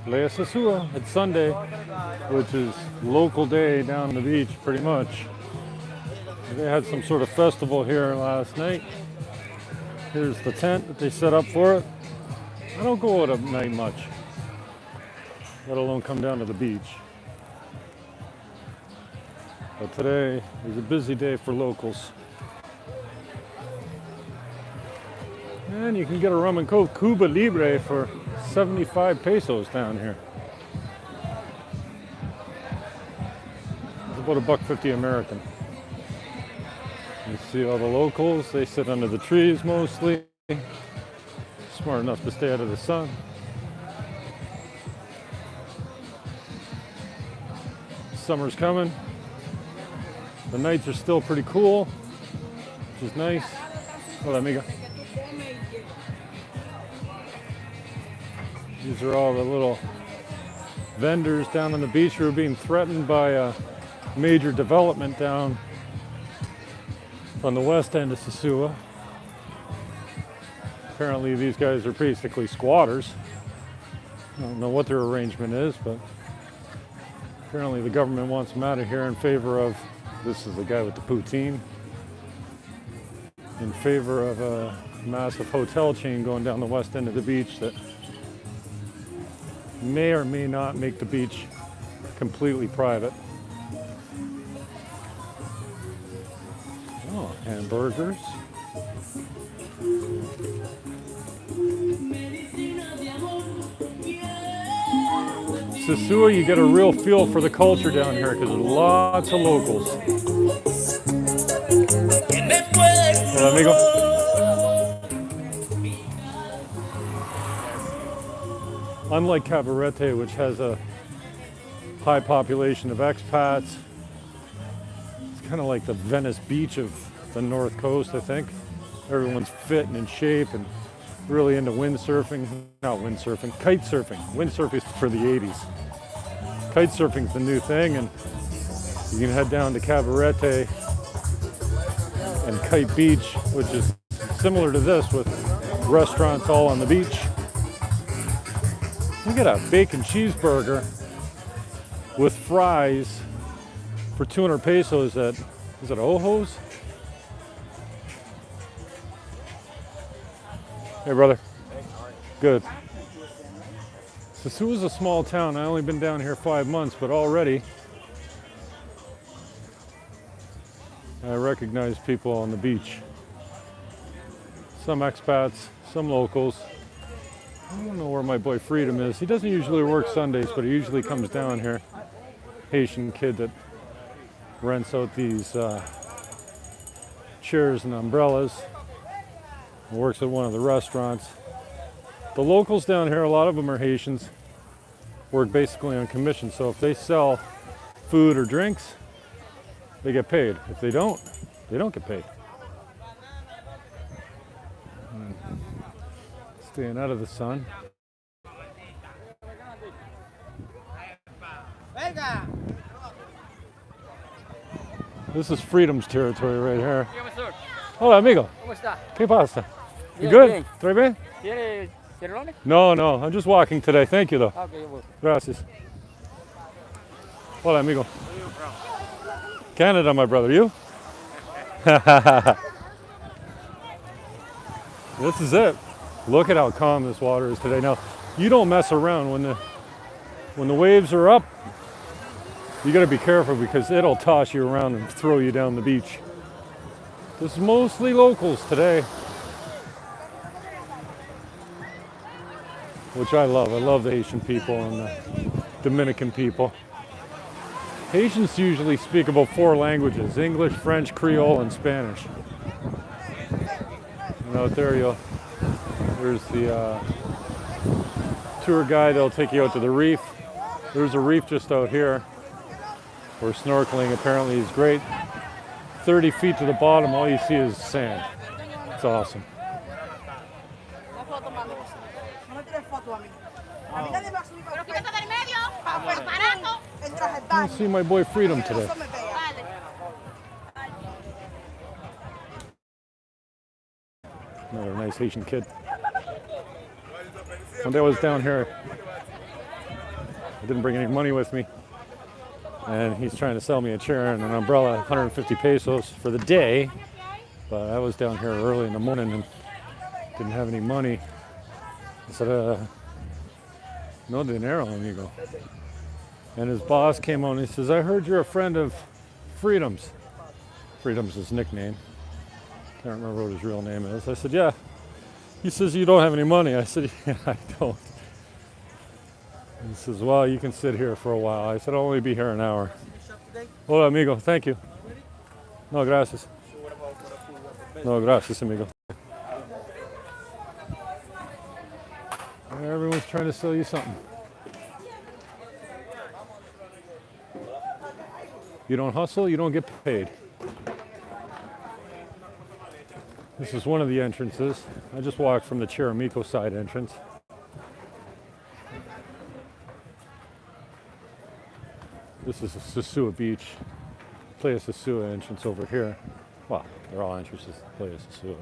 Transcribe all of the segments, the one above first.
Playa Sosúa. It's Sunday, which is local day down the beach, pretty much. They had some sort of festival here last night. Here's the tent that they set up for it. I don't go out at night much, let alone come down to the beach. But today is a busy day for locals. And you can get a rum and coke Cuba Libre for 75 pesos down here. It's about $1.50 American. You see all the locals, they sit under the trees mostly. Smart enough to stay out of the sun. Summer's coming. The nights are still pretty cool, which is nice. Hola, amiga. These are all the little vendors down on the beach who are being threatened by a major development down on the west end of Sosúa. Apparently these guys are basically squatters. I don't know what their arrangement is, but apparently the government wants them out of here in favor of, this is the guy with the poutine, in favor of a massive hotel chain going down the west end of the beach that may or may not make the beach completely private. Oh, hamburgers. Sosúa, you get a real feel for the culture down here because there's lots of locals. Hola, amigo. Unlike Cabarete, which has a high population of expats, it's kind of like the Venice Beach of the North Coast, I think. Everyone's fit and in shape and really into windsurfing. Not windsurfing, kite surfing. Windsurfing is for the 80s. Kite surfing's the new thing, and you can head down to Cabarete and Kite Beach, which is similar to this with restaurants all on the beach. You get a bacon cheeseburger with fries for 200 pesos at, is it Ojo's? Hey, brother. Good. Sosúa is a small town. I've only been down here 5 months, but already I recognize people on the beach. Some expats, some locals. I don't know where my boy Freedom is. He doesn't usually work Sundays, but he usually comes down here. Haitian kid that rents out these chairs and umbrellas. Works at one of the restaurants. The locals down here, a lot of them are Haitians, work basically on commission. So if they sell food or drinks, they get paid. If they don't get paid. Staying out of the sun. This is Freedom's territory right here. Hola, amigo. ¿Cómo está? ¿Qué pasa? You Bien, good? bien. ¿Todo bien? ¿Tiene cerrones? No, I'm just walking today. Thank you, though. Okay, well. Gracias. Hola, amigo. Canada, my brother. You? This is it. Look at how calm this water is today. Now, you don't mess around when the waves are up. You got to be careful because it'll toss you around and throw you down the beach. This is mostly locals today, which I love. I love the Haitian people and the Dominican people. Haitians usually speak about 4 languages: English, French, Creole, and Spanish. And out there, there's the tour guide. They'll take you out to the reef. There's a reef just out here where snorkeling apparently is great. 30 feet to the bottom, all you see is sand. It's awesome. I see my boy Freedom today. Another nice Haitian kid. One day I was down here I didn't bring any money with me. And he's trying to sell me a chair and an umbrella, 150 pesos for the day. But I was down here early in the morning and didn't have any money. I said, no dinero, amigo. And his boss came on and he says, I heard you're a friend of Freedom's. Freedom's his nickname. Can't remember what his real name is. I said, yeah. He says, you don't have any money. I said, yeah, I don't. He says, well, you can sit here for a while. I said, I'll only be here an hour. Hola, amigo. Thank you. No, gracias. No, gracias, amigo. Everyone's trying to sell you something. You don't hustle, you don't get paid. This is one of the entrances. I just walked from the Chiramiko side entrance. This is the Sosúa Beach, Playa Sosúa entrance over here. Well, they're all entrances to Playa Sosúa.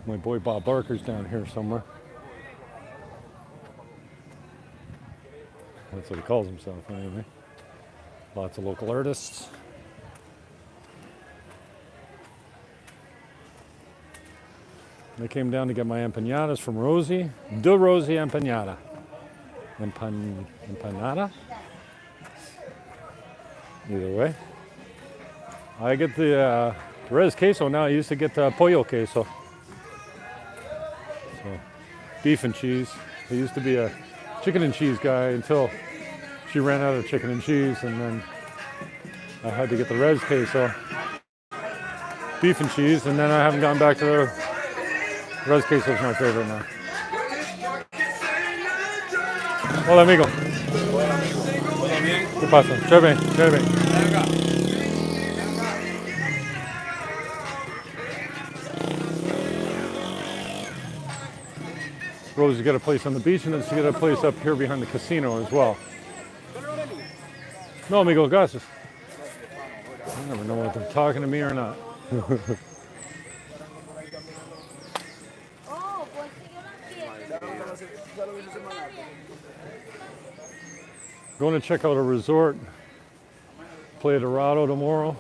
My boy Bob Barker's down here somewhere. That's what he calls himself anyway. Lots of local artists. I came down to get my empanadas from Rosie. De Rosie empanada. Empanada? Either way. I get the res queso now. I used to get the pollo queso. So, beef and cheese. I used to be a chicken and cheese guy until she ran out of chicken and cheese, and then I had to get the res queso, beef and cheese, and then I haven't gone back to the res queso. Is my favorite now. Hola, amigo. ¿Qué pasa? Chévere, chévere. Rosie's got a place on the beach, and then she's got a place up here behind the casino as well. No, amigo, gracias. I never know if they're talking to me or not. Going to check out a resort, Playa Dorado tomorrow.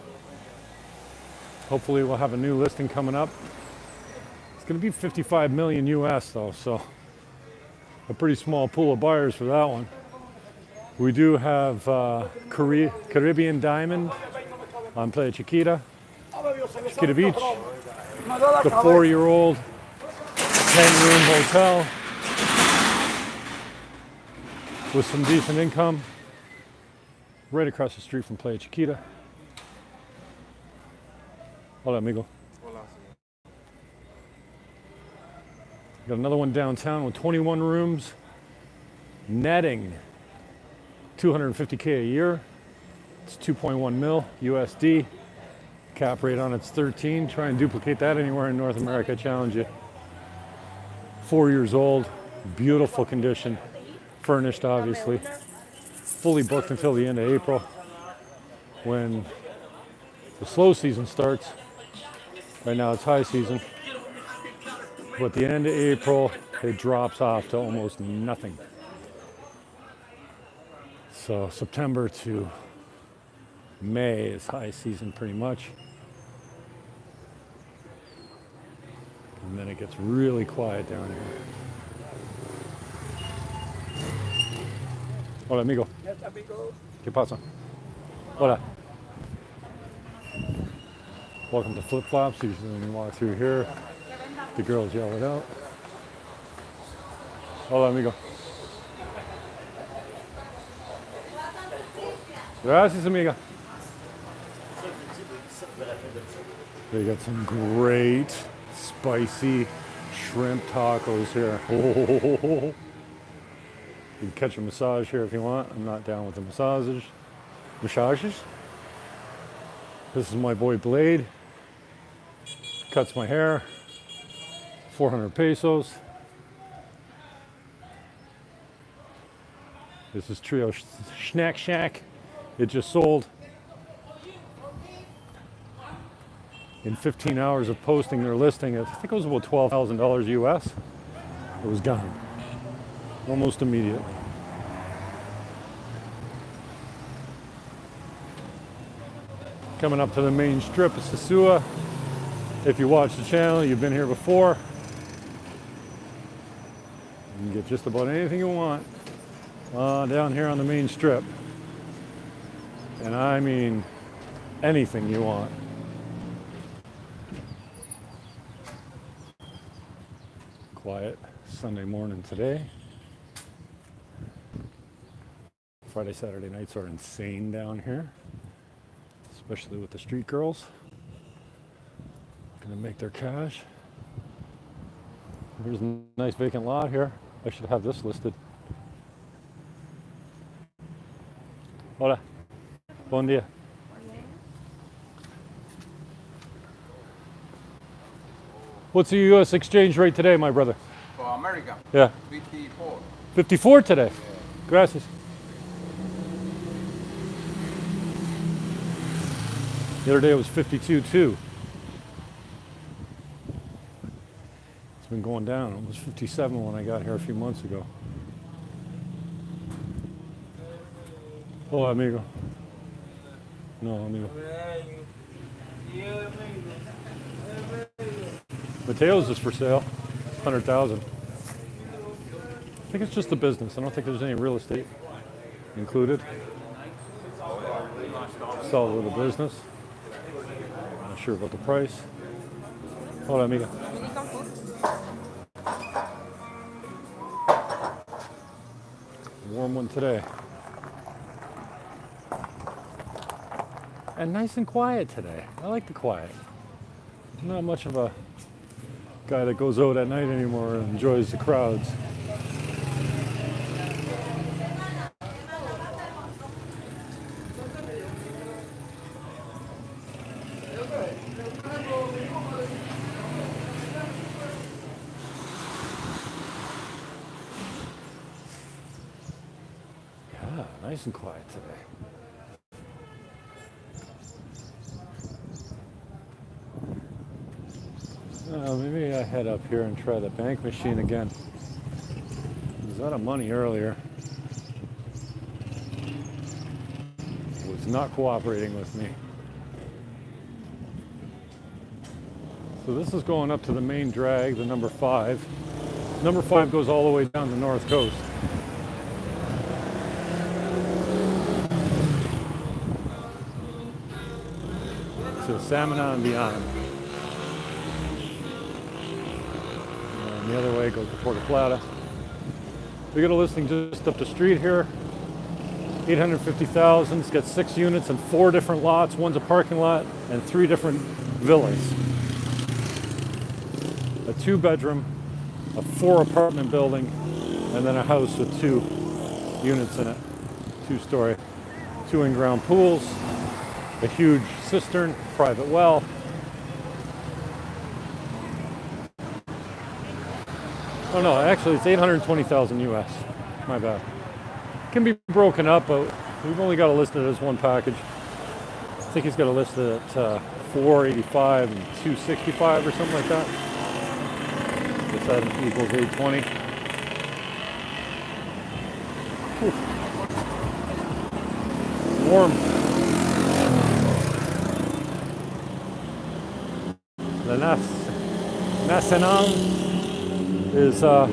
Hopefully we'll have a new listing coming up. It's going to be 55 million US though, so a pretty small pool of buyers for that one. We do have Caribbean Diamond on Playa Chiquita Beach, the 4-year-old 10-room hotel with some decent income, right across the street from Playa Chiquita. Hola, amigo. Got another one downtown with 21 rooms, netting $250K a year. It's 2.1 mil USD. Cap rate on it's 13. Try and duplicate that anywhere in North America. I challenge you. 4 years old, beautiful condition, furnished obviously. Fully booked until the end of April, when the slow season starts. Right now it's high season. But the end of April, it drops off to almost nothing. So September to May is high season pretty much. And then it gets really quiet down here. Hola, amigo. ¿Qué pasa? Hola. Welcome to Flip Flops. Usually when you walk through here, the girls yell it out. Hola, amigo. Gracias, amiga. They got some great spicy shrimp tacos here. Oh. You can catch a massage here if you want. I'm not down with the massages. This is my boy Blade. Cuts my hair. 400 pesos. This is Trio Snack Shack. It just sold. in 15 hours of posting their listing, I think it was about $12,000 US. It was gone almost immediately. Coming up to the main strip of Sosúa. If you watch the channel, you've been here before. You can get just about anything you want down here on the main strip. And I mean anything you want. Quiet Sunday morning today. Friday, Saturday nights are insane down here, especially with the street girls. Gonna make their cash. There's a nice vacant lot here. I should have this listed. Hola. Bon dia. What's the U.S. exchange rate today, my brother? For America? Yeah. 54. 54 today? Yeah. Gracias. The other day it was 52 too. It's been going down. It was 57 when I got here a few months ago. Hola, amigo. No, amigo. Mateo's is for sale, 100,000. I think it's just the business. I don't think there's any real estate included. Solid little business. Not sure about the price. Hola, amiga. Warm one today. And nice and quiet today. I like the quiet. I'm not much of a guy that goes out at night anymore and enjoys the crowds. Yeah, nice and quiet today. Maybe I head up here and try the bank machine again. I was out of money earlier. It was not cooperating with me. So this is going up to the main drag, the number 5. Number 5 goes all the way down the north coast. To Samana and beyond. The other way goes to Puerto Plata. We got a listing just up the street here. 850,000. It's got 6 units and 4 different lots. One's a parking lot and 3 different villas. A 2-bedroom, a 4 apartment building, and then a house with 2 units in it. 2-story, 2 in-ground pools, a huge cistern, private well. Oh no, actually it's 820,000 US. My bad. It can be broken up, but we've only got it listed as one package. I think he's got it listed at 485 and 265 or something like that. If that equals 820. Whew. Warm. The Nacional is a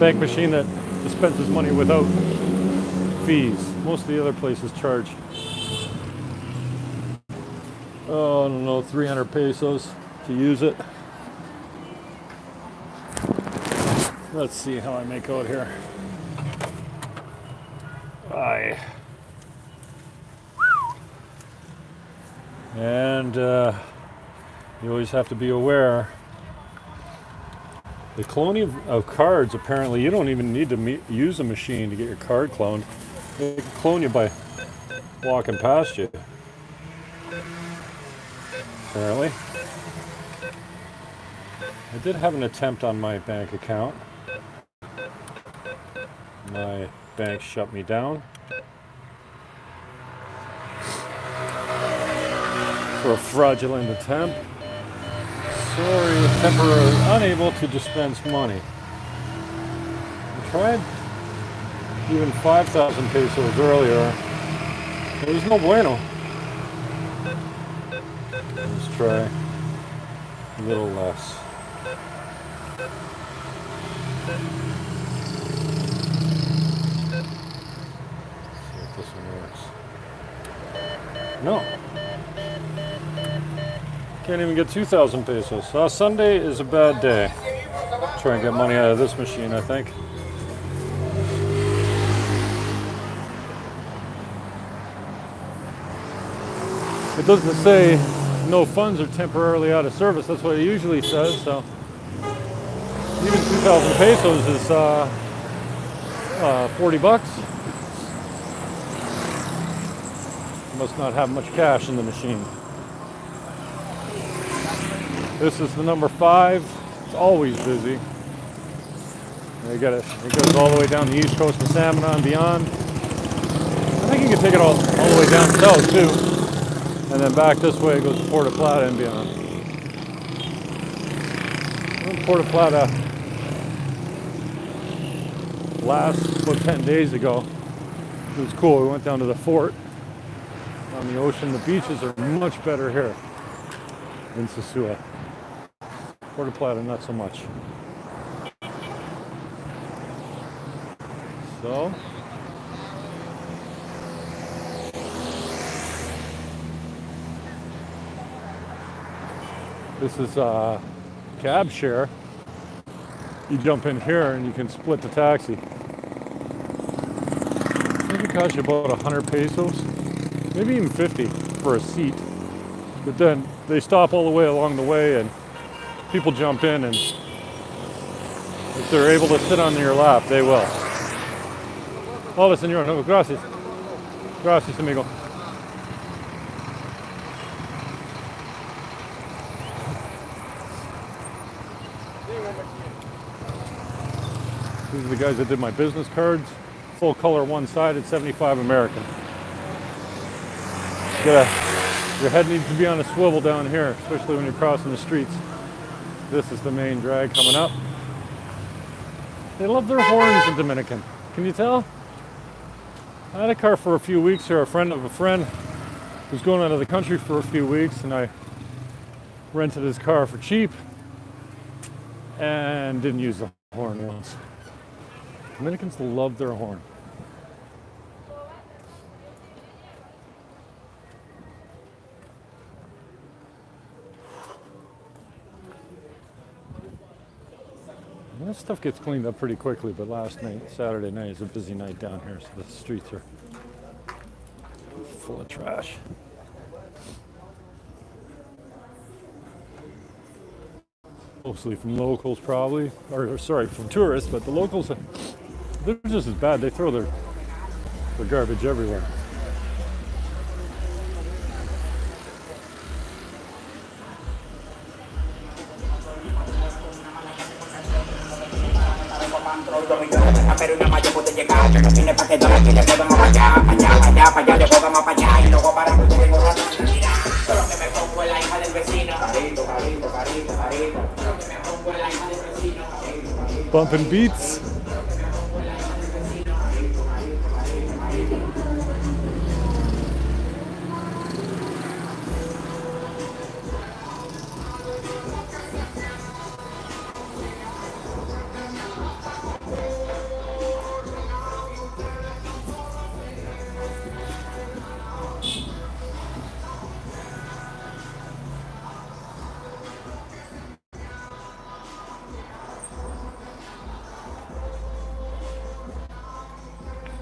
bank machine that dispenses money without fees. Most of the other places charge, I don't know, 300 pesos to use it. Let's see how I make out here. And you always have to be aware. The cloning of cards, apparently, you don't even need to use a machine to get your card cloned. They can clone you by walking past you. Apparently. I did have an attempt on my bank account. My bank shut me down. for a fraudulent attempt. Sorry, temporarily unable to dispense money. I tried even 5,000 pesos earlier. It was no bueno. Let's try a little less. See if this one works. No. Can't even get 2,000 pesos. Sunday is a bad day. Try and get money out of this machine, I think. It doesn't say no funds are temporarily out of service. That's what it usually says. So even 2,000 pesos is 40 bucks. Must not have much cash in the machine. This is the number 5. It's always busy. It goes all the way down the east coast of Samana and beyond. I think you can take it all the way down south too. And then back this way it goes to Puerto Plata and beyond. Puerto Plata about 10 days ago. It was cool. We went down to the fort on the ocean. The beaches are much better here in Sosúa. Puerto Plata, not so much. So, this is cab share. You jump in here and you can split the taxi. I think it costs you about 100 pesos, maybe even 50 for a seat. But then they stop all the way along the way and people jump in, and if they're able to sit on your lap, they will. Hola, señor. No, gracias. Gracias, amigo. These are the guys that did my business cards. Full color one-sided, 75 American. Your head needs to be on a swivel down here, especially when you're crossing the streets. This is the main drag coming up. They love their horns in Dominican. Can you tell? I had a car for a few weeks here. A friend of a friend was going out of the country for a few weeks, and I rented his car for cheap and didn't use the horn once. Dominicans love their horn. This stuff gets cleaned up pretty quickly, but last night, Saturday night, is a busy night down here, so the streets are full of trash. Mostly from locals, probably, or sorry, from tourists, but the locals, they're just as bad. They throw their garbage everywhere. Bumping beats.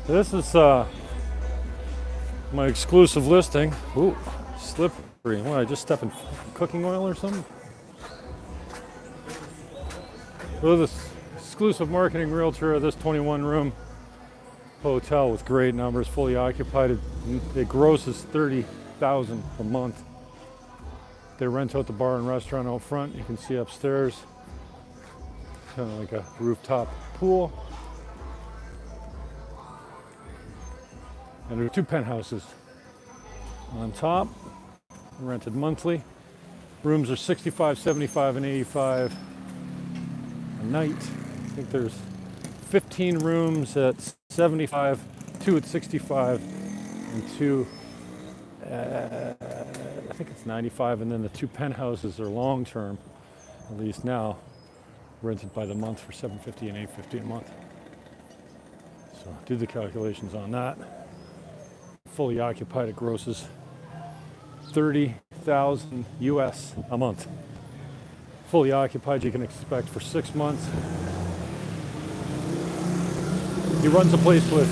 This is my exclusive listing. Ooh, slippery. What, I just stepped in cooking oil or something? So this exclusive marketing realtor of this 21-room hotel with great numbers, fully occupied. It grosses $30,000 a month. They rent out the bar and restaurant out front. You can see upstairs, kind of like a rooftop pool. And there are 2 penthouses on top. rented monthly. Rooms are $65, $75, and $85 a night. I think there's 15 rooms at $75, 2 at $65, and 2 I think it's $95, and then the 2 penthouses are long-term, at least now, rented by the month for $750 and $850 a month. So do the calculations on that. Fully occupied, it grosses $30,000 US a month. Fully occupied, you can expect for 6 months. He runs a place with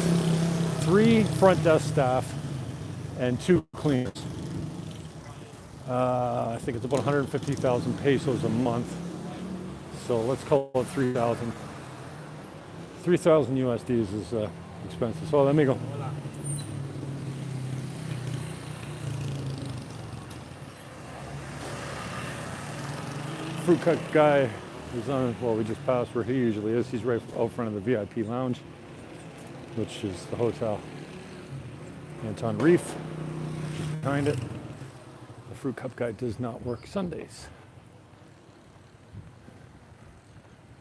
3 front desk staff and 2 cleaners. I think it's about 150,000 pesos a month. So let's call it 3,000. 3,000 USDs is expensive. So let me go. Fruit cut guy is on, well, we just passed where he usually is. He's right out front of the VIP lounge, which is the hotel. Anton Reef, just behind it. The fruit cup guy does not work Sundays.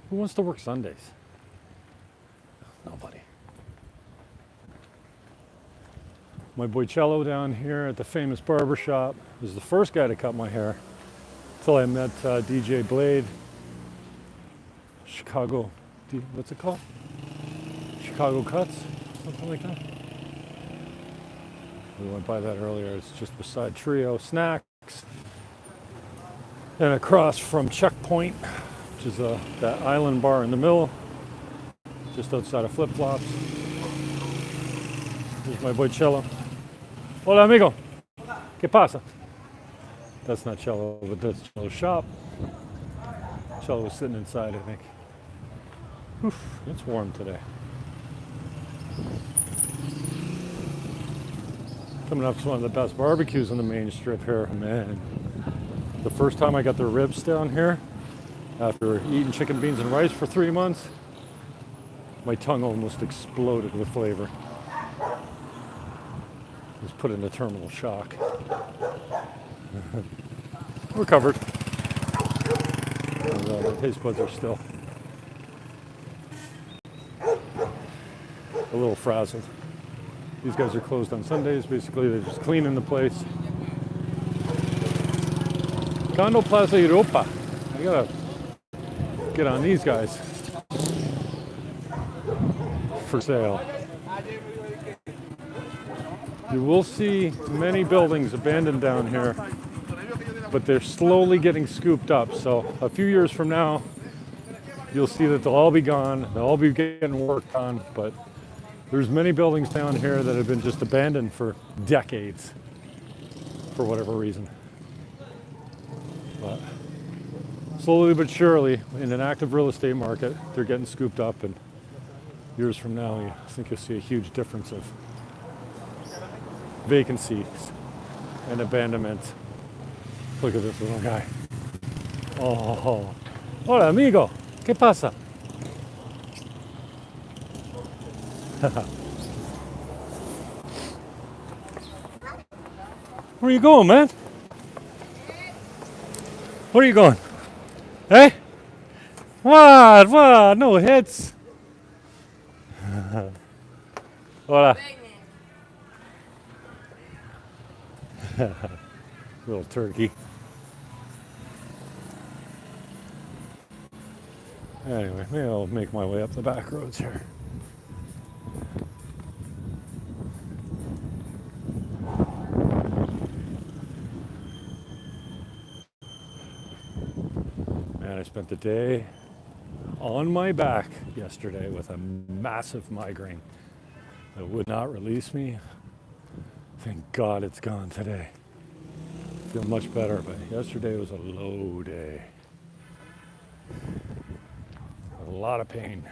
Who wants to work Sundays? Nobody. My boy Cello down here at the famous barber shop was the first guy to cut my hair until I met DJ Blade. Chicago, what's it called? Chicago Cuts, something like that. We went by that earlier. It's just beside Trio Snacks. And across from Checkpoint, which is that island bar in the middle, just outside of Flip Flops. Here's my boy Cello. Hola, amigo. ¿Qué pasa? That's not Cello, but that's Cello's shop. Cello was sitting inside, I think. Oof, it's warm today. Coming up to one of the best barbecues on the main strip here, man. The first time I got the ribs down here, after eating chicken, beans, and rice for 3 months, my tongue almost exploded with flavor. I was put into terminal shock. Recovered. And, my taste buds are still a little frazzled. These guys are closed on Sundays. Basically, they're just cleaning the place. Condo Plaza Europa. I gotta get on these guys for sale. You will see many buildings abandoned down here, but they're slowly getting scooped up. So a few years from now, you'll see that they'll all be gone. They'll all be getting worked on, but there's many buildings down here that have been just abandoned for decades, for whatever reason. But slowly but surely, in an active real estate market, they're getting scooped up, and years from now, I think you'll see a huge difference of vacancies and abandonment. Look at this little guy. Oh, hola amigo, ¿qué pasa? Where are you going, man? Where are you going? Hey? What? What? No hits. Hola. Little turkey. Anyway, maybe I'll make my way up the back roads here. Man, I spent the day on my back yesterday with a massive migraine that would not release me. Thank God it's gone today. I feel much better, but yesterday was a low day. A lot of pain.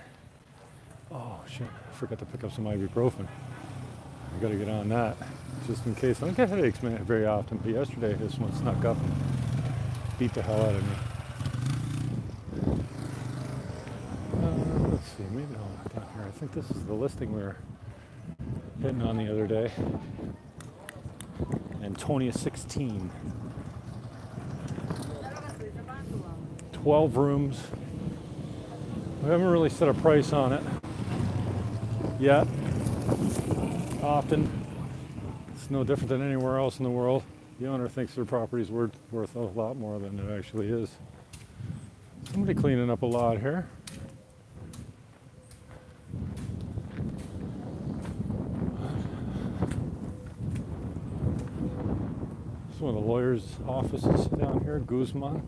Oh shit, I forgot to pick up some ibuprofen. I gotta get on that, just in case. I don't get headaches very often, but yesterday this one snuck up and beat the hell out of me. Let's see, maybe I'll look down here. I think this is the listing we were hitting on the other day. Antonia 16. 12 rooms. We haven't really set a price on it yet. Often, it's no different than anywhere else in the world. The owner thinks their property is worth a lot more than it actually is. Somebody cleaning up a lot here. It's one of the lawyers' offices down here, Guzman.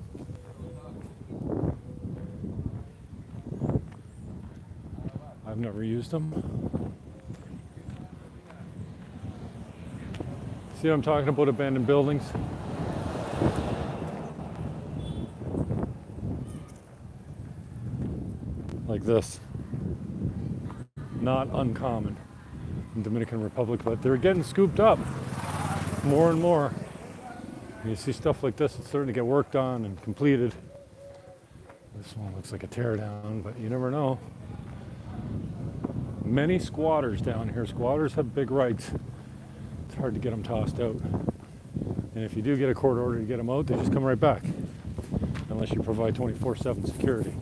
I've never used them. See what I'm talking about, abandoned buildings? Like this. Not uncommon in Dominican Republic, but they're getting scooped up more and more. And you see stuff like this, it's starting to get worked on and completed. This one looks like a teardown, but you never know. Many squatters down here. Squatters have big rights. It's hard to get them tossed out. And if you do get a court order to get them out, they just come right back. Unless you provide 24/7 security.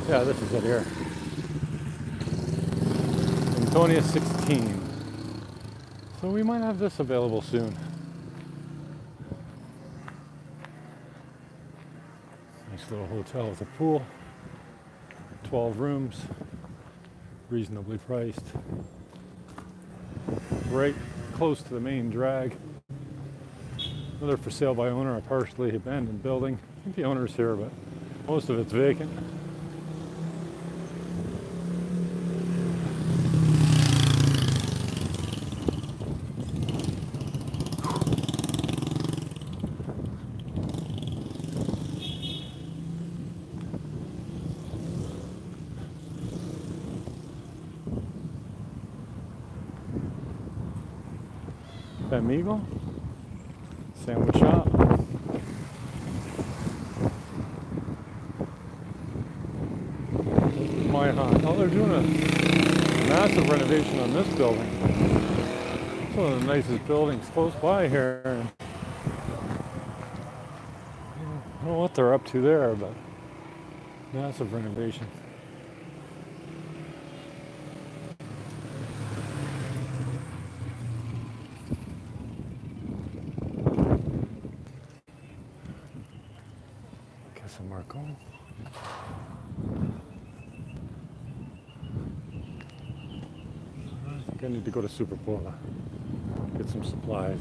This is it here. Antonia 16. So we might have this available soon. Nice little hotel with a pool. 12 rooms. Reasonably priced. Right close to the main drag. Another for sale by owner, a partially abandoned building. I think the owner's here, but most of it's vacant. Amigo sandwich shop. My hunt. Oh, they're doing a massive renovation on this building. It's one of the nicest buildings close by here. And I don't know what they're up to there, but massive renovation. Marco. I think I need to go to Superpola, get some supplies.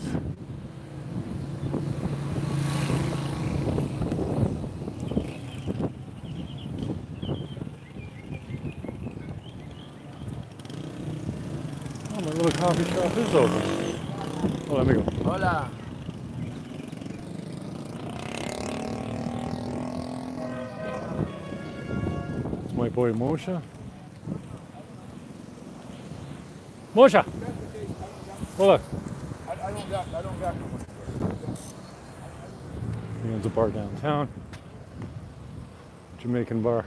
Oh, my little coffee shop is open. Hola, amigo. Hola. My boy Moshe. Moshe! Hola. I don't got no money. He owns a bar downtown. Jamaican bar.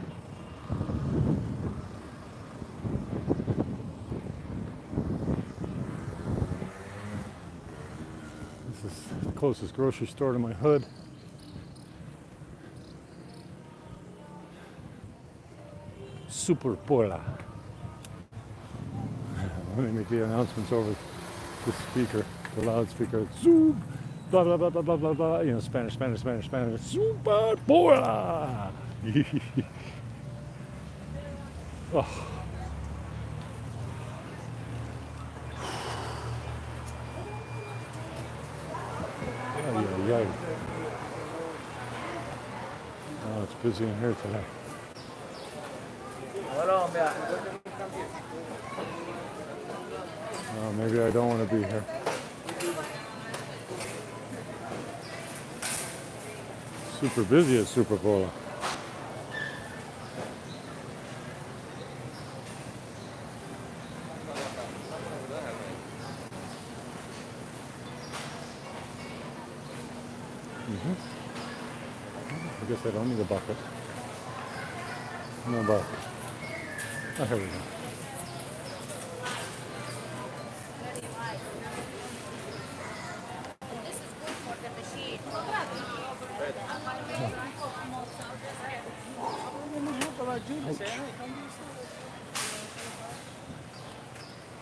This is the closest grocery store to my hood. Superpola. Let me make the announcements over the speaker, the loudspeaker. Zoom, blah blah blah blah blah blah blah. You know, Spanish. Superpola. Oh. Oh, it's busy in here today. Oh, maybe I don't want to be here. Super busy at Superpola. I guess I don't need a bucket. No bucket. Oh, here we go.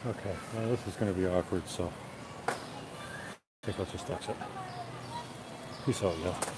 Okay, well, this is going to be awkward, so I think I'll just exit. Peace out, yeah.